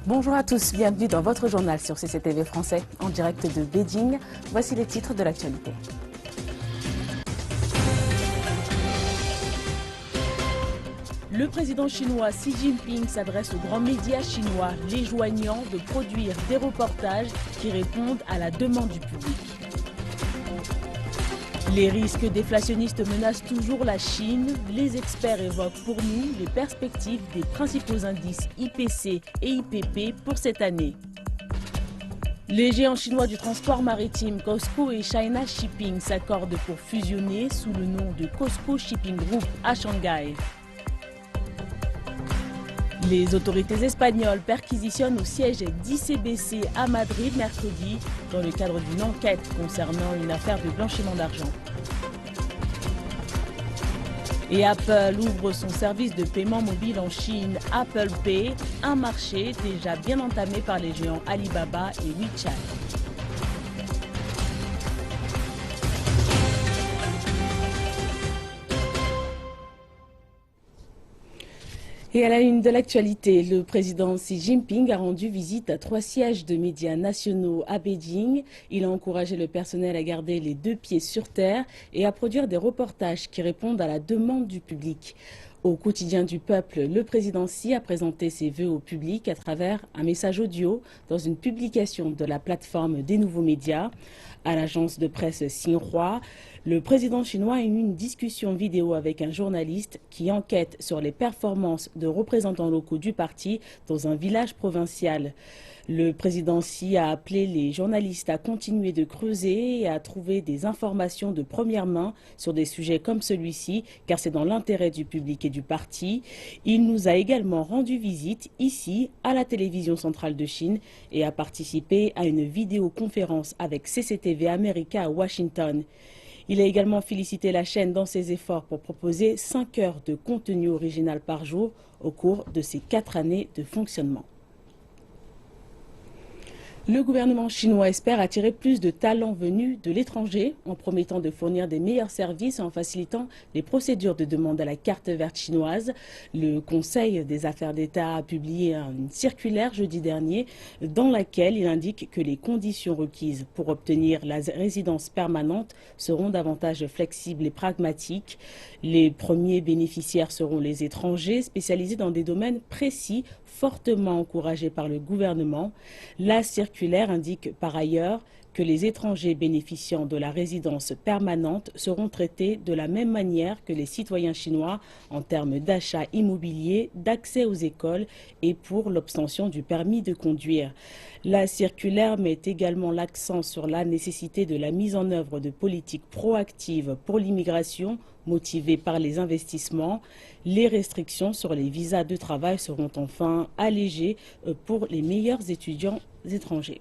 Bonjour à tous, bienvenue dans votre journal sur CCTV français en direct de Beijing. Voici les titres de l'actualité. Le président chinois Xi Jinping s'adresse aux grands médias chinois, les joignant de produire des reportages qui répondent à la demande du public. Les risques déflationnistes menacent toujours la Chine. Les experts évoquent pour nous les perspectives des principaux indices IPC et IPP pour cette année. Les géants chinois du transport maritime COSCO et China Shipping s'accordent pour fusionner sous le nom de COSCO Shipping Group à Shanghai. Les autorités espagnoles perquisitionnent au siège d'ICBC à Madrid mercredi dans le cadre d'une enquête concernant une affaire de blanchiment d'argent. Et Apple ouvre son service de paiement mobile en Chine, Apple Pay, un marché déjà bien entamé par les géants Alibaba et WeChat. Et à la une de l'actualité, le président Xi Jinping a rendu visite à 3 sièges de médias nationaux à Beijing. Il a encouragé le personnel à garder les 2 pieds sur terre et à produire des reportages qui répondent à la demande du public. Au quotidien du peuple, le président Xi a présenté ses vœux au public à travers un message audio dans une publication de la plateforme des nouveaux médias. À l'agence de presse Xinhua, le président chinois a eu une discussion vidéo avec un journaliste qui enquête sur les performances de représentants locaux du parti dans un village provincial. Le président Xi a appelé les journalistes à continuer de creuser et à trouver des informations de première main sur des sujets comme celui-ci, car c'est dans l'intérêt du public et du parti. Il nous a également rendu visite ici à la télévision centrale de Chine et a participé à une vidéoconférence avec CCTV America à Washington. Il a également félicité la chaîne dans ses efforts pour proposer 5 heures de contenu original par jour au cours de ces 4 années de fonctionnement. Le gouvernement chinois espère attirer plus de talents venus de l'étranger en promettant de fournir des meilleurs services et en facilitant les procédures de demande à la carte verte chinoise. Le Conseil des affaires d'État a publié une circulaire jeudi dernier dans laquelle il indique que les conditions requises pour obtenir la résidence permanente seront davantage flexibles et pragmatiques. Les premiers bénéficiaires seront les étrangers spécialisés dans des domaines précis fortement encouragés par le gouvernement. La circulaire indique par ailleurs que les étrangers bénéficiant de la résidence permanente seront traités de la même manière que les citoyens chinois en termes d'achat immobilier, d'accès aux écoles et pour l'obtention du permis de conduire. La circulaire met également l'accent sur la nécessité de la mise en œuvre de politiques proactives pour l'immigration motivée par les investissements. Les restrictions sur les visas de travail seront enfin allégées pour les meilleurs étudiants étrangers.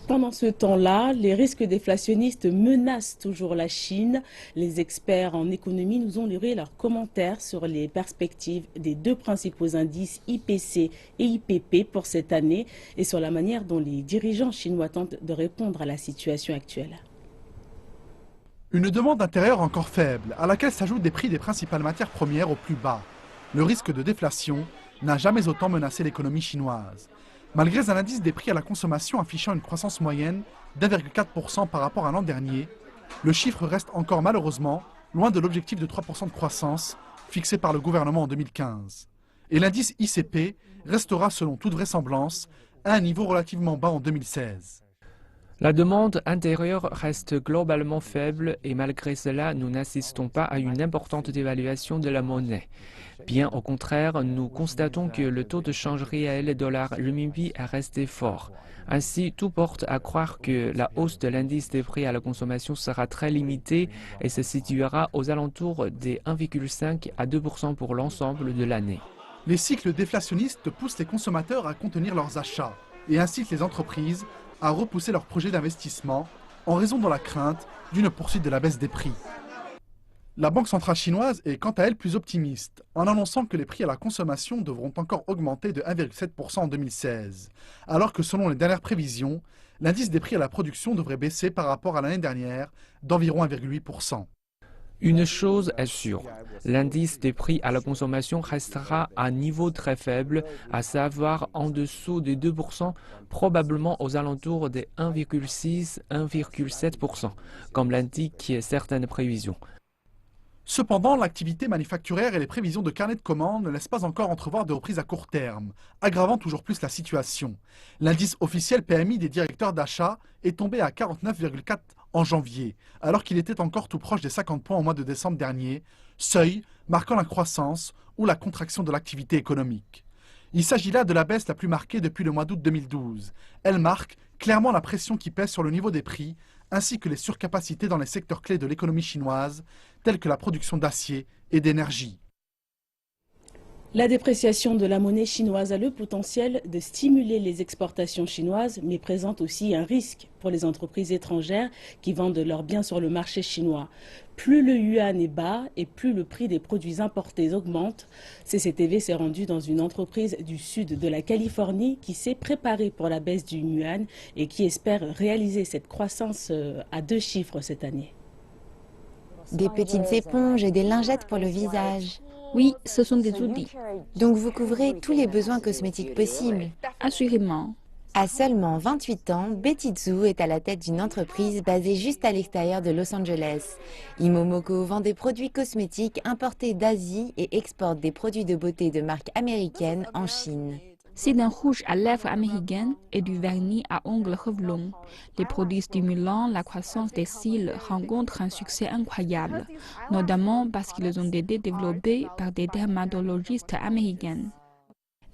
Pendant ce temps-là, les risques déflationnistes menacent toujours la Chine. Les experts en économie nous ont livré leurs commentaires sur les perspectives des 2 principaux indices IPC et IPP pour cette année et sur la manière dont les dirigeants chinois tentent de répondre à la situation actuelle. Une demande intérieure encore faible, à laquelle s'ajoutent des prix des principales matières premières au plus bas. Le risque de déflation n'a jamais autant menacé l'économie chinoise. Malgré un indice des prix à la consommation affichant une croissance moyenne d'1,4% par rapport à l'an dernier, le chiffre reste encore malheureusement loin de l'objectif de 3% de croissance fixé par le gouvernement en 2015. Et l'indice ICP restera selon toute vraisemblance à un niveau relativement bas en 2016. La demande intérieure reste globalement faible et malgré cela, nous n'assistons pas à une importante dévaluation de la monnaie. Bien au contraire, nous constatons que le taux de change réel dollar-renminbi est resté fort. Ainsi, tout porte à croire que la hausse de l'indice des prix à la consommation sera très limitée et se situera aux alentours des 1,5 à 2% pour l'ensemble de l'année. Les cycles déflationnistes poussent les consommateurs à contenir leurs achats et incitent les entreprises à repousser leurs projets d'investissement en raison de la crainte d'une poursuite de la baisse des prix. La Banque centrale chinoise est quant à elle plus optimiste, en annonçant que les prix à la consommation devront encore augmenter de 1,7% en 2016, alors que selon les dernières prévisions, l'indice des prix à la production devrait baisser par rapport à l'année dernière d'environ 1,8%. Une chose est sûre, l'indice des prix à la consommation restera à un niveau très faible, à savoir en dessous des 2%, probablement aux alentours des 1,6-1,7%, comme l'indiquent certaines prévisions. Cependant, l'activité manufacturière et les prévisions de carnet de commandes ne laissent pas encore entrevoir de reprise à court terme, aggravant toujours plus la situation. L'indice officiel PMI des directeurs d'achat est tombé à 49,4 en janvier, alors qu'il était encore tout proche des 50 points au mois de décembre dernier, seuil marquant la croissance ou la contraction de l'activité économique. Il s'agit là de la baisse la plus marquée depuis le mois d'août 2012. Elle marque clairement la pression qui pèse sur le niveau des prix, ainsi que les surcapacités dans les secteurs clés de l'économie chinoise, tels que la production d'acier et d'énergie. La dépréciation de la monnaie chinoise a le potentiel de stimuler les exportations chinoises, mais présente aussi un risque pour les entreprises étrangères qui vendent leurs biens sur le marché chinois. Plus le yuan est bas et plus le prix des produits importés augmente. CCTV s'est rendu dans une entreprise du sud de la Californie qui s'est préparée pour la baisse du yuan et qui espère réaliser cette croissance à 2 chiffres cette année. Des petites éponges et des lingettes pour le visage. Oui, ce sont des outils. Donc vous couvrez tous les besoins cosmétiques possibles. Assurément. À seulement 28 ans, Betty Zhu est à la tête d'une entreprise basée juste à l'extérieur de Los Angeles. Imomoko vend des produits cosmétiques importés d'Asie et exporte des produits de beauté de marque américaine en Chine. C'est un rouge à lèvres américain et du vernis à ongles Revlon. Les produits stimulant la croissance des cils rencontrent un succès incroyable, notamment parce qu'ils ont été développés par des dermatologistes américains.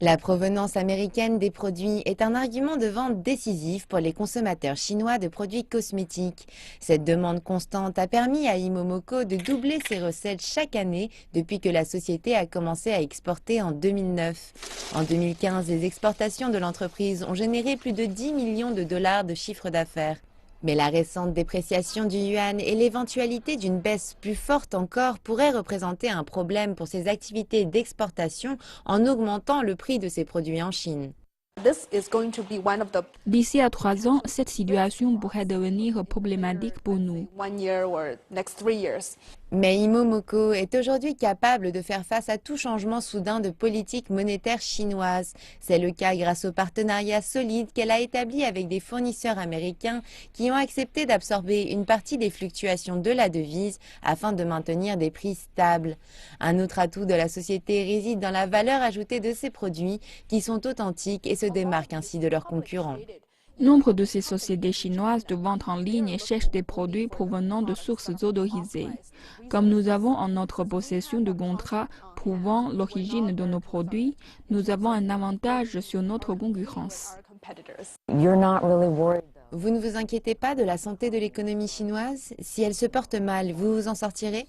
La provenance américaine des produits est un argument de vente décisif pour les consommateurs chinois de produits cosmétiques. Cette demande constante a permis à Imomoko de doubler ses recettes chaque année depuis que la société a commencé à exporter en 2009. En 2015, les exportations de l'entreprise ont généré plus de 10 millions de dollars de chiffre d'affaires. Mais la récente dépréciation du yuan et l'éventualité d'une baisse plus forte encore pourraient représenter un problème pour ses activités d'exportation en augmentant le prix de ses produits en Chine. D'ici à 3 ans, cette situation pourrait devenir problématique pour nous. Mais Imomoko est aujourd'hui capable de faire face à tout changement soudain de politique monétaire chinoise. C'est le cas grâce au partenariat solide qu'elle a établi avec des fournisseurs américains qui ont accepté d'absorber une partie des fluctuations de la devise afin de maintenir des prix stables. Un autre atout de la société réside dans la valeur ajoutée de ses produits qui sont authentiques et se démarquent ainsi de leurs concurrents. Nombre de ces sociétés chinoises de vente en ligne cherchent des produits provenant de sources autorisées. Comme nous avons en notre possession de contrats prouvant l'origine de nos produits, nous avons un avantage sur notre concurrence. Vous ne vous inquiétez pas de la santé de l'économie chinoise? Si elle se porte mal, vous vous en sortirez?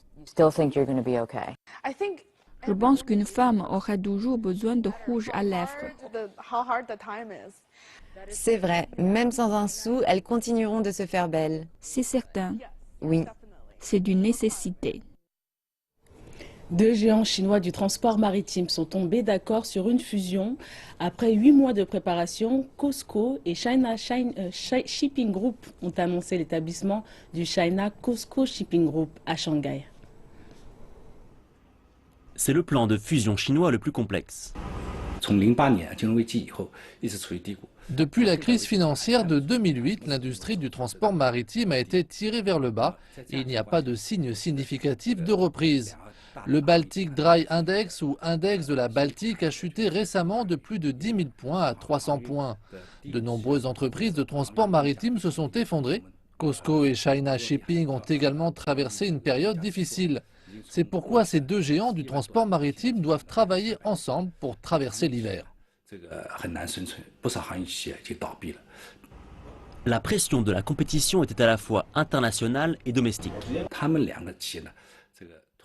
Je pense qu'une femme aurait toujours besoin de rouge à lèvres. C'est vrai, même sans un sou, elles continueront de se faire belles. C'est certain. Oui. C'est une nécessité. 2 géants chinois du transport maritime sont tombés d'accord sur une fusion. Après 8 mois de préparation, COSCO et China Shipping Group ont annoncé l'établissement du China COSCO Shipping Group à Shanghai. C'est le plan de fusion chinois le plus complexe. Depuis la crise financière de 2008, l'industrie du transport maritime a été tirée vers le bas et il n'y a pas de signe significatif de reprise. Le Baltic Dry Index ou Index de la Baltique a chuté récemment de plus de 10 000 points à 300 points. De nombreuses entreprises de transport maritime se sont effondrées. COSCO et China Shipping ont également traversé une période difficile. C'est pourquoi ces 2 géants du transport maritime doivent travailler ensemble pour traverser l'hiver. La pression de la compétition était à la fois internationale et domestique.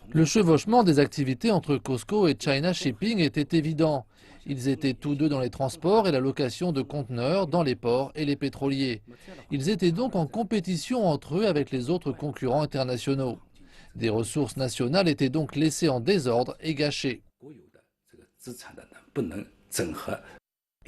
Le chevauchement des activités entre COSCO et China Shipping était évident. Ils étaient tous deux dans les transports et la location de conteneurs dans les ports et les pétroliers. Ils étaient donc en compétition entre eux avec les autres concurrents internationaux. Des ressources nationales étaient donc laissées en désordre et gâchées.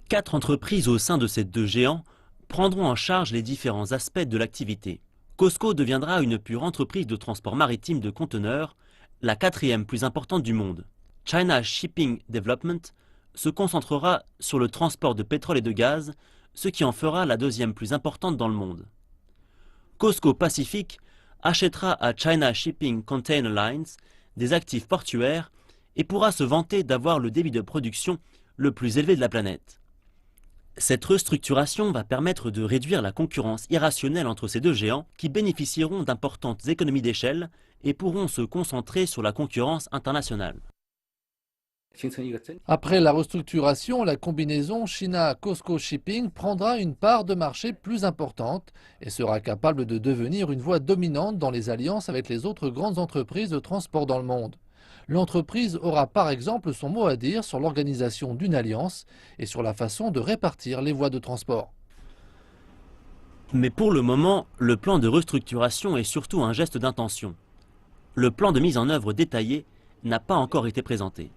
4 entreprises au sein de ces 2 géants prendront en charge les différents aspects de l'activité. COSCO deviendra une pure entreprise de transport maritime de conteneurs, la 4e plus importante du monde. China Shipping Development se concentrera sur le transport de pétrole et de gaz, ce qui en fera la 2e plus importante dans le monde. COSCO Pacific achètera à China Shipping Container Lines des actifs portuaires et pourra se vanter d'avoir le débit de production le plus élevé de la planète. Cette restructuration va permettre de réduire la concurrence irrationnelle entre ces deux géants qui bénéficieront d'importantes économies d'échelle et pourront se concentrer sur la concurrence internationale. Après la restructuration, la combinaison China-COSCO Shipping prendra une part de marché plus importante et sera capable de devenir une voie dominante dans les alliances avec les autres grandes entreprises de transport dans le monde. L'entreprise aura par exemple son mot à dire sur l'organisation d'une alliance et sur la façon de répartir les voies de transport. Mais pour le moment, le plan de restructuration est surtout un geste d'intention. Le plan de mise en œuvre détaillé n'a pas encore été présenté.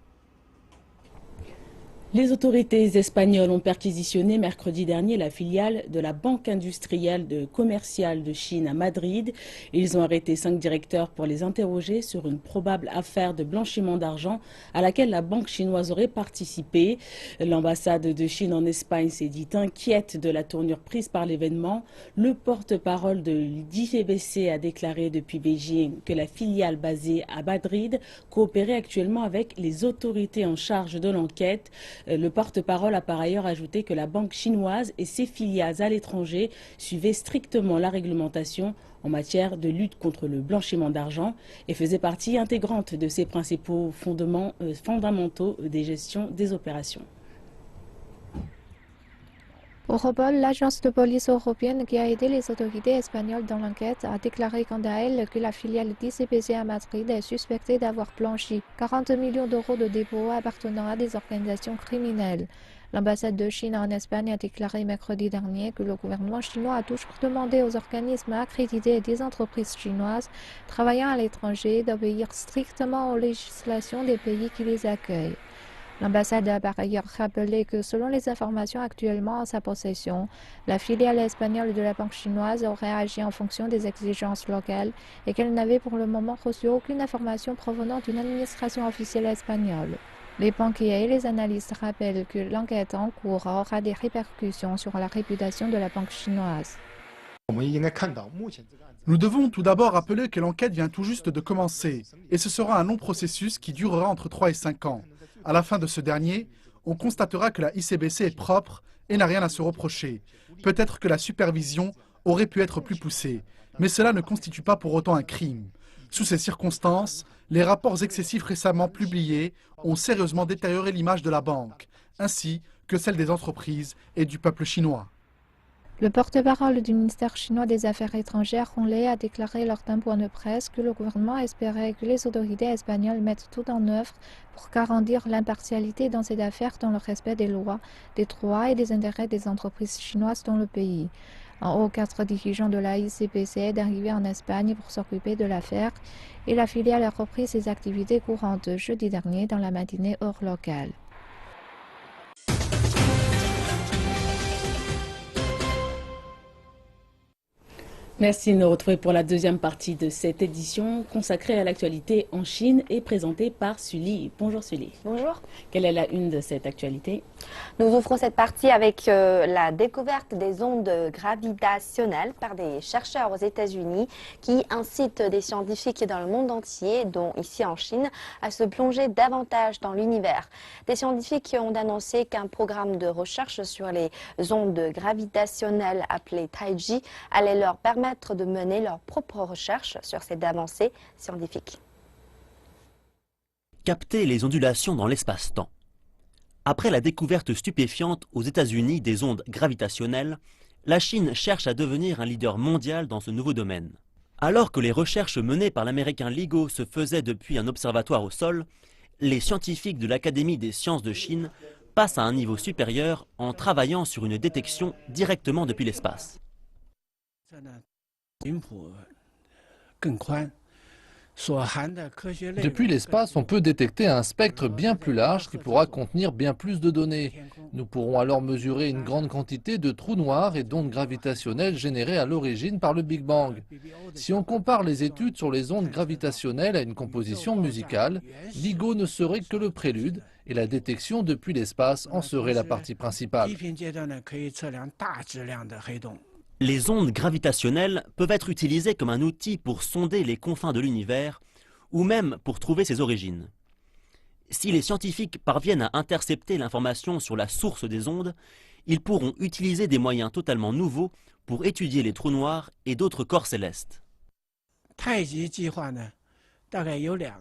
Les autorités espagnoles ont perquisitionné mercredi dernier la filiale de la Banque industrielle commerciale de Chine à Madrid. Ils ont arrêté 5 directeurs pour les interroger sur une probable affaire de blanchiment d'argent à laquelle la banque chinoise aurait participé. L'ambassade de Chine en Espagne s'est dit inquiète de la tournure prise par l'événement. Le porte-parole de l'ICBC a déclaré depuis Beijing que la filiale basée à Madrid coopérait actuellement avec les autorités en charge de l'enquête. Le porte-parole a par ailleurs ajouté que la banque chinoise et ses filiales à l'étranger suivaient strictement la réglementation en matière de lutte contre le blanchiment d'argent et faisaient partie intégrante de ses principaux fondamentaux des gestions des opérations. Europol, l'agence de police européenne qui a aidé les autorités espagnoles dans l'enquête, a déclaré quant à elle que la filiale d'ICBC à Madrid est suspectée d'avoir blanchi 40 millions d'euros de dépôts appartenant à des organisations criminelles. L'ambassade de Chine en Espagne a déclaré mercredi dernier que le gouvernement chinois a toujours demandé aux organismes accrédités et des entreprises chinoises travaillant à l'étranger d'obéir strictement aux législations des pays qui les accueillent. L'ambassade a par ailleurs rappelé que selon les informations actuellement en sa possession, la filiale espagnole de la banque chinoise aurait agi en fonction des exigences locales et qu'elle n'avait pour le moment reçu aucune information provenant d'une administration officielle espagnole. Les banquiers et les analystes rappellent que l'enquête en cours aura des répercussions sur la réputation de la banque chinoise. Nous devons tout d'abord rappeler que l'enquête vient tout juste de commencer et ce sera un long processus qui durera entre 3 et 5 ans. À la fin de ce dernier, on constatera que la ICBC est propre et n'a rien à se reprocher. Peut-être que la supervision aurait pu être plus poussée, mais cela ne constitue pas pour autant un crime. Sous ces circonstances, les rapports excessifs récemment publiés ont sérieusement détérioré l'image de la banque, ainsi que celle des entreprises et du peuple chinois. Le porte-parole du ministère chinois des Affaires étrangères, Hong Lei, a déclaré lors d'un point de presse que le gouvernement espérait que les autorités espagnoles mettent tout en œuvre pour garantir l'impartialité dans cette affaire dans le respect des lois, des droits et des intérêts des entreprises chinoises dans le pays. En haut, 4 dirigeants de la ICBC est arrivé en Espagne pour s'occuper de l'affaire et la filiale a repris ses activités courantes jeudi dernier dans la matinée heure locale. Merci de nous retrouver pour la deuxième partie de cette édition consacrée à l'actualité en Chine et présentée par Sully. Bonjour Sully. Bonjour. Quelle est la une de cette actualité? Nous ouvrons cette partie avec la découverte des ondes gravitationnelles par des chercheurs aux États-Unis qui incitent des scientifiques dans le monde entier, dont ici en Chine, à se plonger davantage dans l'univers. Des scientifiques ont annoncé qu'un programme de recherche sur les ondes gravitationnelles appelé Taiji allait leur permettre de mener leurs propres recherches sur ces avancées scientifiques. Capter les ondulations dans l'espace-temps. Après la découverte stupéfiante aux États-Unis des ondes gravitationnelles, la Chine cherche à devenir un leader mondial dans ce nouveau domaine. Alors que les recherches menées par l'américain LIGO se faisaient depuis un observatoire au sol, les scientifiques de l'Académie des sciences de Chine passent à un niveau supérieur en travaillant sur une détection directement depuis l'espace. Depuis l'espace, on peut détecter un spectre bien plus large qui pourra contenir bien plus de données. Nous pourrons alors mesurer une grande quantité de trous noirs et d'ondes gravitationnelles générées à l'origine par le Big Bang. Si on compare les études sur les ondes gravitationnelles à une composition musicale, LIGO ne serait que le prélude et la détection depuis l'espace en serait la partie principale. Les ondes gravitationnelles peuvent être utilisées comme un outil pour sonder les confins de l'univers ou même pour trouver ses origines. Si les scientifiques parviennent à intercepter l'information sur la source des ondes, ils pourront utiliser des moyens totalement nouveaux pour étudier les trous noirs et d'autres corps célestes.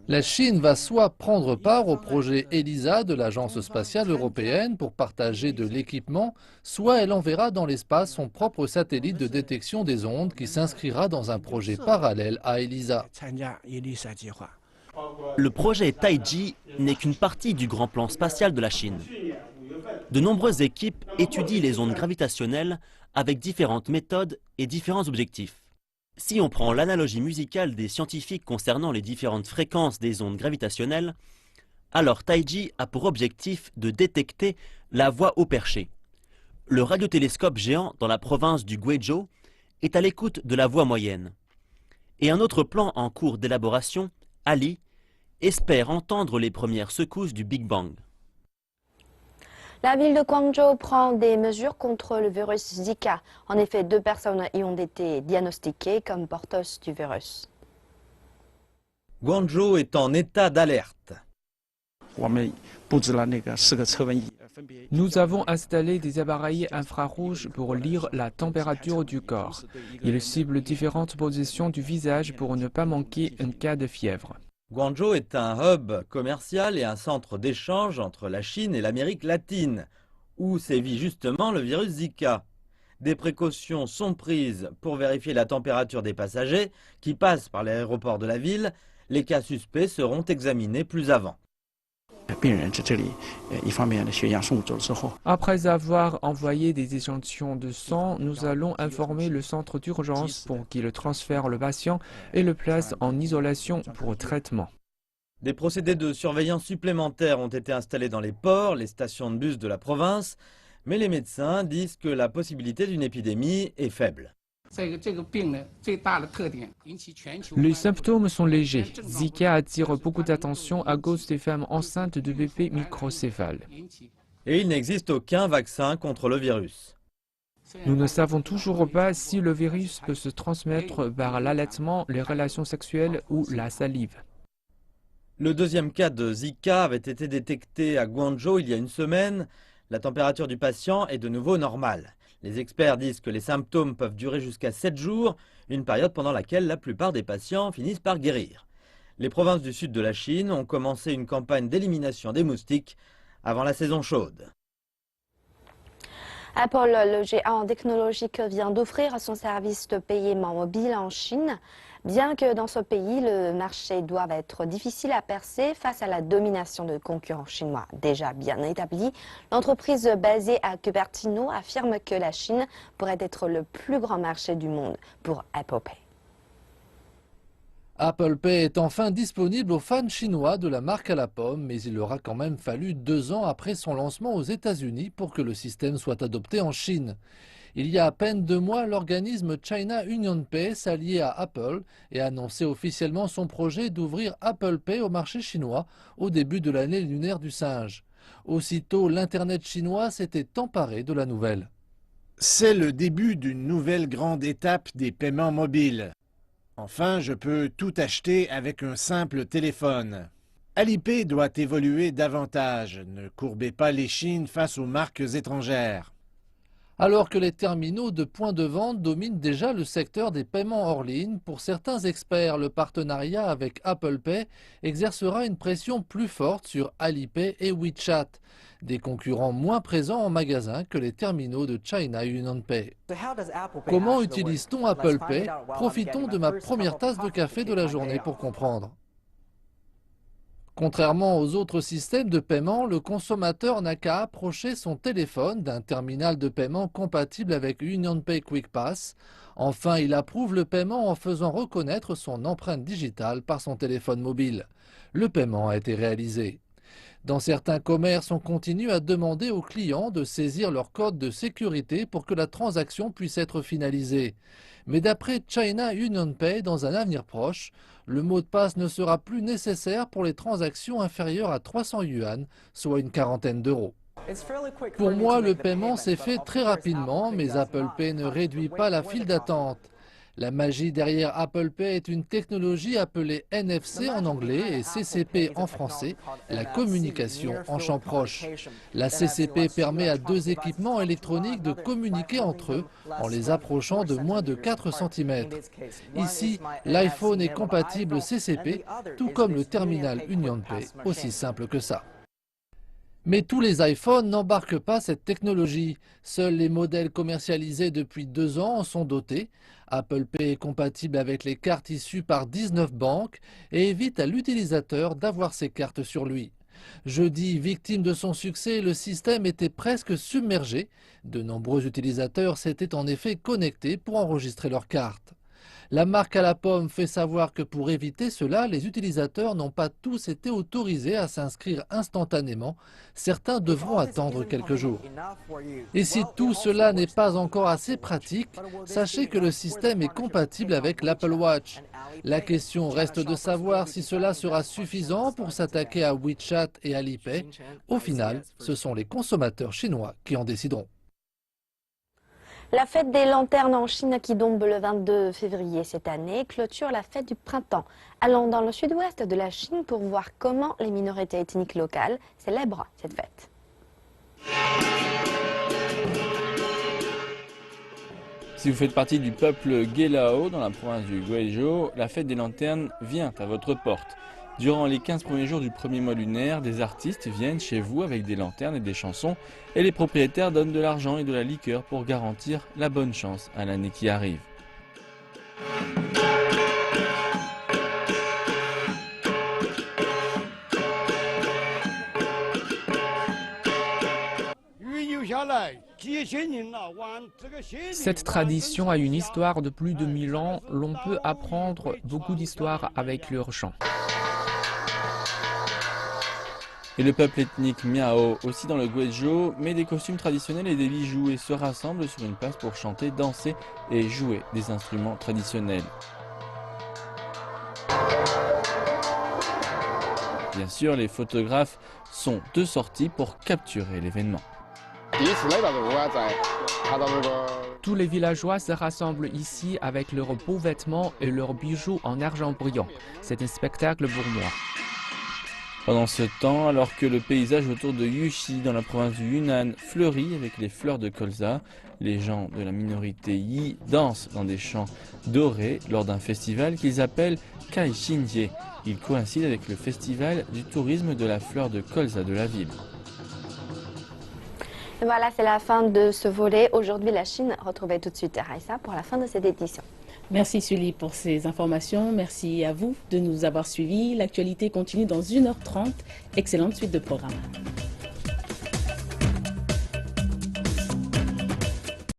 La Chine va soit prendre part au projet ELISA de l'Agence spatiale européenne pour partager de l'équipement, soit elle enverra dans l'espace son propre satellite de détection des ondes qui s'inscrira dans un projet parallèle à ELISA. Le projet Taiji n'est qu'une partie du grand plan spatial de la Chine. De nombreuses équipes étudient les ondes gravitationnelles avec différentes méthodes et différents objectifs. Si on prend l'analogie musicale des scientifiques concernant les différentes fréquences des ondes gravitationnelles, alors Taiji a pour objectif de détecter la voix haut perché. Le radiotélescope géant dans la province du Guizhou est à l'écoute de la voix moyenne. Et un autre plan en cours d'élaboration, Ali, espère entendre les premières secousses du Big Bang. La ville de Guangzhou prend des mesures contre le virus Zika. En effet, 2 personnes y ont été diagnostiquées comme porteuses du virus. Guangzhou est en état d'alerte. Nous avons installé des appareils infrarouges pour lire la température du corps. Ils ciblent différentes positions du visage pour ne pas manquer un cas de fièvre. Guangzhou est un hub commercial et un centre d'échange entre la Chine et l'Amérique latine, où sévit justement le virus Zika. Des précautions sont prises pour vérifier la température des passagers qui passent par l'aéroport de la ville. Les cas suspects seront examinés plus avant. Après avoir envoyé des échantillons de sang, nous allons informer le centre d'urgence pour qu'il transfère le patient et le place en isolation pour traitement. Des procédés de surveillance supplémentaires ont été installés dans les ports, les stations de bus de la province, mais les médecins disent que la possibilité d'une épidémie est faible. Les symptômes sont légers. Zika attire beaucoup d'attention à cause des femmes enceintes de bébés microcéphales. Et il n'existe aucun vaccin contre le virus. Nous ne savons toujours pas si le virus peut se transmettre par l'allaitement, les relations sexuelles ou la salive. Le deuxième cas de Zika avait été détecté à Guangzhou il y a une semaine. La température du patient est de nouveau normale. Les experts disent que les symptômes peuvent durer jusqu'à 7 jours, une période pendant laquelle la plupart des patients finissent par guérir. Les provinces du sud de la Chine ont commencé une campagne d'élimination des moustiques avant la saison chaude. Apple, le géant technologique, vient d'offrir son service de paiement mobile en Chine. Bien que dans ce pays, le marché doive être difficile à percer face à la domination de concurrents chinois déjà bien établis, l'entreprise basée à Cupertino affirme que la Chine pourrait être le plus grand marché du monde pour Apple Pay. Apple Pay est enfin disponible aux fans chinois de la marque à la pomme, mais il aura quand même fallu 2 ans après son lancement aux États-Unis pour que le système soit adopté en Chine. Il y a à peine 2 mois, l'organisme China UnionPay s'alliait à Apple et annonçait officiellement son projet d'ouvrir Apple Pay au marché chinois au début de l'année lunaire du singe. Aussitôt, l'Internet chinois s'était emparé de la nouvelle. C'est le début d'une nouvelle grande étape des paiements mobiles. Enfin, je peux tout acheter avec un simple téléphone. Alipay doit évoluer davantage. Ne courbez pas l'échine face aux marques étrangères. Alors que les terminaux de points de vente dominent déjà le secteur des paiements hors ligne, pour certains experts, le partenariat avec Apple Pay exercera une pression plus forte sur Alipay et WeChat, des concurrents moins présents en magasin que les terminaux de China UnionPay. Comment utilise-t-on Apple Pay? Profitons de ma première tasse de café de la journée pour comprendre. Contrairement aux autres systèmes de paiement, le consommateur n'a qu'à approcher son téléphone d'un terminal de paiement compatible avec UnionPay QuickPass. Enfin, il approuve le paiement en faisant reconnaître son empreinte digitale par son téléphone mobile. Le paiement a été réalisé. Dans certains commerces, on continue à demander aux clients de saisir leur code de sécurité pour que la transaction puisse être finalisée. Mais d'après China UnionPay, dans un avenir proche, le mot de passe ne sera plus nécessaire pour les transactions inférieures à 300 yuan, soit une quarantaine d'euros. Pour moi, le paiement s'est fait très rapidement, mais Apple Pay ne réduit pas la file d'attente. La magie derrière Apple Pay est une technologie appelée NFC en anglais et CCP en français, la communication en champ proche. La CCP permet à deux équipements électroniques de communiquer entre eux en les approchant de moins de 4 cm. Ici, l'iPhone est compatible CCP, tout comme le terminal UnionPay, aussi simple que ça. Mais tous les iPhones n'embarquent pas cette technologie. Seuls les modèles commercialisés depuis 2 ans en sont dotés. Apple Pay est compatible avec les cartes issues par 19 banques et évite à l'utilisateur d'avoir ses cartes sur lui. Jeudi, victime de son succès, le système était presque submergé. De nombreux utilisateurs s'étaient en effet connectés pour enregistrer leurs cartes. La marque à la pomme fait savoir que pour éviter cela, les utilisateurs n'ont pas tous été autorisés à s'inscrire instantanément. Certains devront attendre quelques jours. Et si tout cela n'est pas encore assez pratique, sachez que le système est compatible avec l'Apple Watch. La question reste de savoir si cela sera suffisant pour s'attaquer à WeChat et Alipay. Au final, ce sont les consommateurs chinois qui en décideront. La fête des lanternes en Chine qui tombe le 22 février cette année clôture la fête du printemps. Allons dans le sud-ouest de la Chine pour voir comment les minorités ethniques locales célèbrent cette fête. Si vous faites partie du peuple Gelao dans la province du Guizhou, la fête des lanternes vient à votre porte. Durant les 15 premiers jours du premier mois lunaire, des artistes viennent chez vous avec des lanternes et des chansons et les propriétaires donnent de l'argent et de la liqueur pour garantir la bonne chance à l'année qui arrive. Cette tradition a une histoire de plus de 1000 ans. L'on peut apprendre beaucoup d'histoires avec leur chant. Et le peuple ethnique Miao, aussi dans le Guizhou, met des costumes traditionnels et des bijoux et se rassemble sur une place pour chanter, danser et jouer des instruments traditionnels. Bien sûr, les photographes sont de sortie pour capturer l'événement. Tous les villageois se rassemblent ici avec leurs beaux vêtements et leurs bijoux en argent brillant. C'est un spectacle pour moi. Pendant ce temps, alors que le paysage autour de Yuxi, dans la province du Yunnan, fleurit avec les fleurs de colza, les gens de la minorité Yi dansent dans des champs dorés lors d'un festival qu'ils appellent Kai Xinjie. Il coïncide avec le festival du tourisme de la fleur de colza de la ville. Voilà, c'est la fin de ce volet. Aujourd'hui, la Chine. Retrouvez tout de suite Raissa pour la fin de cette édition. Merci Sully pour ces informations. Merci à vous de nous avoir suivis. L'actualité continue dans 1h30. Excellente suite de programme.